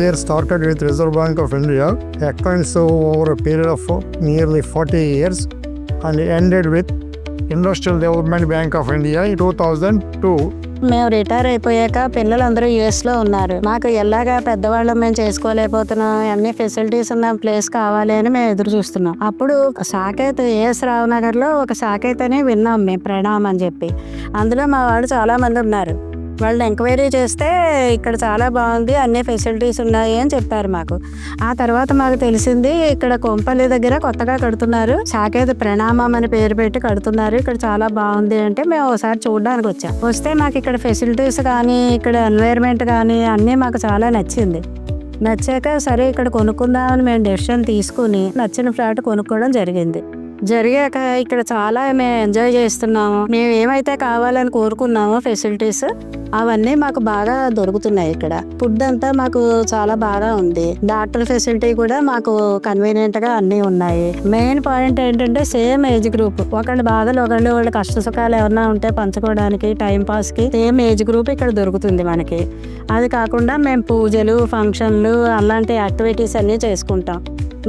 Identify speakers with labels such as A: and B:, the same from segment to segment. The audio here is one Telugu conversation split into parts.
A: Year started with Reserve Bank of India, extends over a period of nearly 40 years and ended with Industrial Development Bank of India in 2002.
B: మేము రిటైర్ అయిపోయాక పిల్లలందరూ యుఎస్లో ఉన్నారు. మాకు ఎలాగా పెద్దవాళ్ళం మేము చేసుకోలేకపోతున్నాం, అన్ని ఫెసిలిటీస్ ఉన్న ప్లేస్ కావాలి అని మేము ఎదురు చూస్తున్నాం. అప్పుడు సాకేత్ ఏఎస్ రావు నగర్లో ఒక సాకేత్ అని విన్నాం మేము, ప్రణామ్ అని చెప్పి. అందులో మా వాళ్ళు చాలామంది ఉన్నారు. వాళ్ళని ఎంక్వైరీ చేస్తే ఇక్కడ చాలా బాగుంది, అన్ని ఫెసిలిటీస్ ఉన్నాయి అని చెప్పారు మాకు. ఆ తర్వాత మాకు తెలిసింది ఇక్కడ కొంపల్లి దగ్గర కొత్తగా కడుతున్నారు, సాకేత్ ప్రణామం అని పేరు పెట్టి కడుతున్నారు, ఇక్కడ చాలా బాగుంది అంటే మేము ఒకసారి చూడడానికి వచ్చాం. వస్తే మాకు ఇక్కడ ఫెసిలిటీస్ కానీ ఇక్కడ ఎన్వైర్న్మెంట్ కానీ అన్నీ మాకు చాలా నచ్చింది. నచ్చాక సరే ఇక్కడ కొనుక్కుందామని మేము డెసిషన్ తీసుకుని నచ్చిన ఫ్లాట్ కొనుక్కోవడం జరిగాక ఇక్కడ చాలా మేము ఎంజాయ్ చేస్తున్నాము. మేము ఏమైతే కావాలని కోరుకున్నామో ఫెసిలిటీస్ అవన్నీ మాకు బాగా దొరుకుతున్నాయి. ఇక్కడ ఫుడ్ అంతా మాకు చాలా బాగా ఉంది. డాక్టర్ ఫెసిలిటీ కూడా మాకు కన్వీనియంట్ గా అన్ని ఉన్నాయి. మెయిన్ పాయింట్ ఏంటంటే సేమ్ ఏజ్ గ్రూప్, ఒకళ్ళ బాధలు వాళ్ళ కష్ట సుఖాలు ఏమన్నా ఉంటే పంచుకోవడానికి టైం పాస్ కి సేమ్ ఏజ్ గ్రూప్ ఇక్కడ దొరుకుతుంది మనకి. అది కాకుండా మేము పూజలు ఫంక్షన్లు అలాంటి యాక్టివిటీస్ అన్ని చేసుకుంటాం.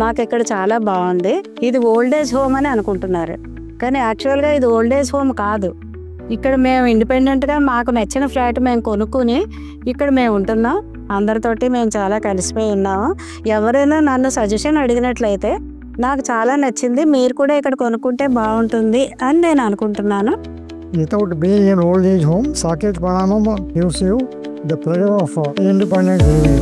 B: మాకు ఇక్కడ చాలా బాగుంది. ఇది ఓల్డేజ్ హోమ్ అని అనుకుంటున్నారు, కానీ యాక్చువల్గా ఇది ఓల్డేజ్ హోమ్ కాదు. ఇక్కడ మేము ఇండిపెండెంట్గా మాకు నచ్చిన ఫ్లాట్ మేము కొనుక్కుని ఇక్కడ మేము ఉంటున్నాం. అందరితోటి మేము చాలా కలిసిపోయి ఉన్నాము. ఎవరైనా నన్ను సజెషన్ అడిగినట్లయితే నాకు చాలా నచ్చింది, మీరు కూడా ఇక్కడ కొనుక్కుంటే బాగుంటుంది అని నేను అనుకుంటున్నాను.
A: Without being an old age home, Saket Pranam gives you the pleasure of independent living.